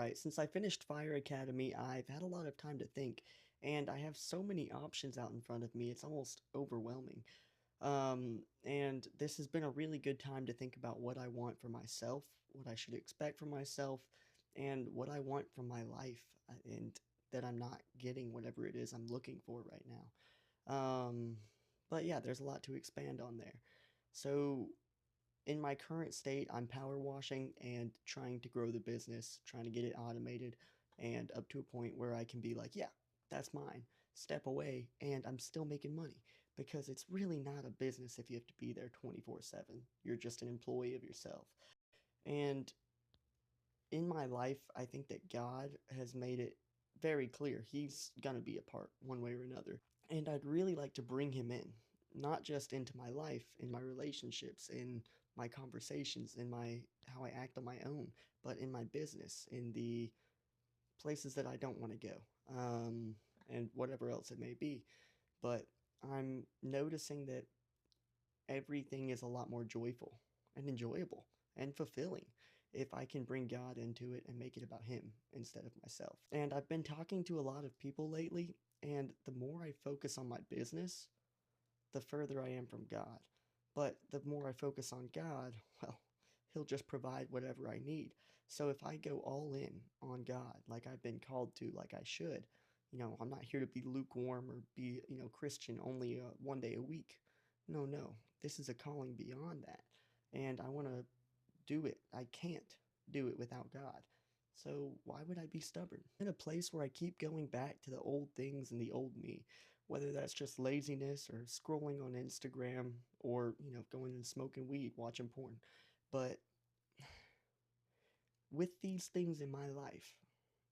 Right, since I finished Fire Academy, I've had a lot of time to think, and I have so many options out in front of me, it's almost overwhelming. And this has been a really good time to think about what I want for myself, what I should expect from myself, and what I want from my life, and that I'm not getting whatever it is I'm looking for right now. But yeah, there's a lot to expand on there. So, in my current state, I'm power washing and trying to grow the business, trying to get it automated and up to a point where I can be like, yeah, that's mine. Step away, and I'm still making money because it's really not a business if you have to be there 24/7. You're just an employee of yourself. And in my life, I think that God has made it very clear He's going to be a part one way or another. And I'd really like to bring Him in, not just into my life, in my relationships, in my conversations, in my how I act on my own, but in my business, in the places that I don't want to go, and whatever else it may be. But I'm noticing that everything is a lot more joyful and enjoyable and fulfilling if I can bring God into it and make it about Him instead of myself. And I've been talking to a lot of people lately, and the more I focus on my business, the further I am from God. But the more I focus on God, well, He'll just provide whatever I need. So if I go all in on God, like I've been called to, like I should, I'm not here to be lukewarm or be, Christian only one day a week. No, no. This is a calling beyond that. And I want to do it. I can't do it without God. So why would I be stubborn? I'm in a place where I keep going back to the old things and the old me, whether that's just laziness or scrolling on Instagram or, going and smoking weed, watching porn. But with these things in my life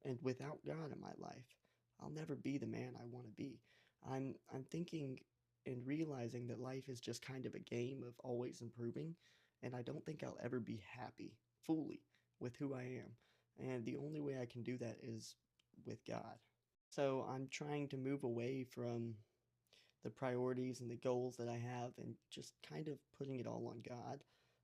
and without God in my life, I'll never be the man I want to be. I'm thinking and realizing that life is just kind of a game of always improving, and I don't think I'll ever be happy fully with who I am. And the only way I can do that is with God. So I'm trying to move away from the priorities and the goals that I have and just kind of putting it all on God.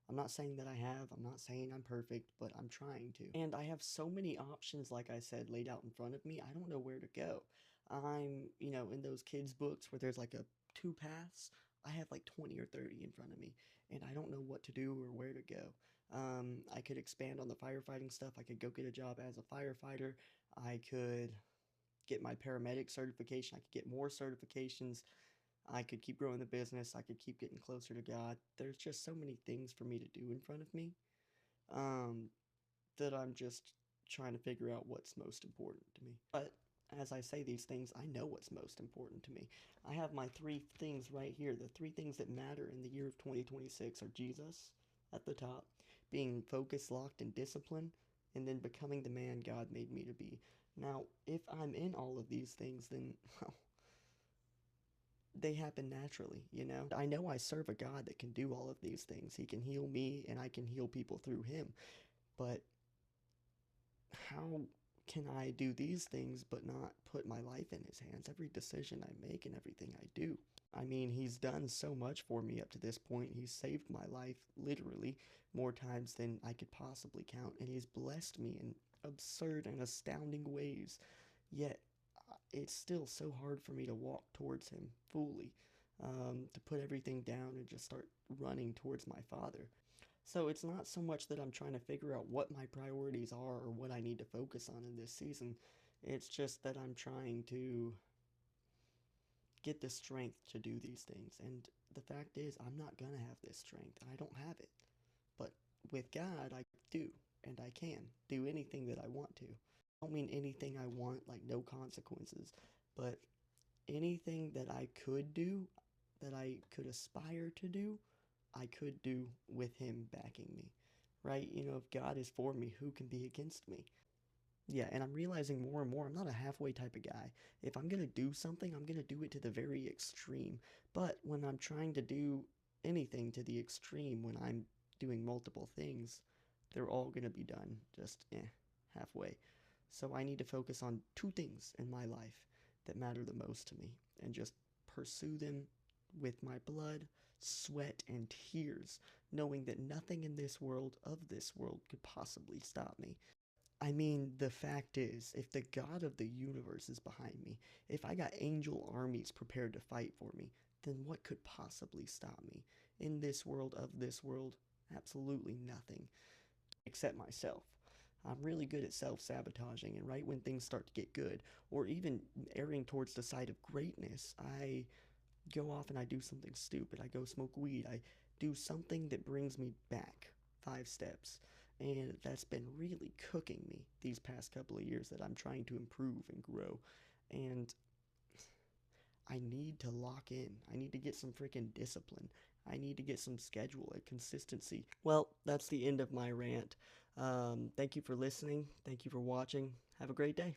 I'm not saying that I have, I'm not saying I'm perfect, but I'm trying to. And I have so many options, like I said, laid out in front of me. I don't know where to go. I'm, in those kids' books where there's like a two paths, I have like 20 or 30 in front of me, and I don't know what to do or where to go. I could expand on the firefighting stuff. I could go get a job as a firefighter. I could get my paramedic certification. I could get more certifications. I could keep growing the business. I could keep getting closer to God. There's just so many things for me to do in front of me, um, that I'm just trying to figure out what's most important to me. But as I say these things, I know what's most important to me. I have my three things right here. The three things that matter in the year of 2026 are Jesus at the top, being focused, locked, and disciplined, and then becoming the man God made me to be. Now, if I'm in all of these things, then, well, they happen naturally. I know I serve a God that can do all of these things. He can heal me, and I can heal people through Him. But how can I do these things but not put my life in His hands? Every decision I make and everything I do. I mean, He's done so much for me up to this point. He's saved my life literally more times than I could possibly count, and He's blessed me in absurd and astounding ways. Yet, it's still so hard for me to walk towards Him fully, to put everything down and just start running towards my Father. So it's not so much that I'm trying to figure out what my priorities are or what I need to focus on in this season. It's just that I'm trying to get the strength to do these things. And the fact is, I'm not going to have this strength. I don't have it. But with God, I do. And I can do anything that I want to. I don't mean anything I want, like no consequences. But anything that I could do, that I could aspire to do, I could do with Him backing me, right? If God is for me, who can be against me? Yeah, and I'm realizing more and more I'm not a halfway type of guy. If I'm going to do something, I'm going to do it to the very extreme. But when I'm trying to do anything to the extreme, when I'm doing multiple things, they're all going to be done just halfway. So I need to focus on two things in my life that matter the most to me and just pursue them with my blood, sweat, and tears, knowing that nothing in this world, of this world, could possibly stop me. I mean, the fact is, if the God of the universe is behind me, if I got angel armies prepared to fight for me, then what could possibly stop me? In this world, of this world, absolutely nothing except myself. I'm really good at self sabotaging, and right when things start to get good, or even erring towards the side of greatness, I go off and I do something stupid. I go smoke weed. I do something that brings me back 5 steps. And that's been really cooking me these past couple of years that I'm trying to improve and grow. And I need to lock in. I need to get some freaking discipline. I need to get some schedule, a consistency. Well, that's the end of my rant. Thank you for listening. Thank you for watching. Have a great day.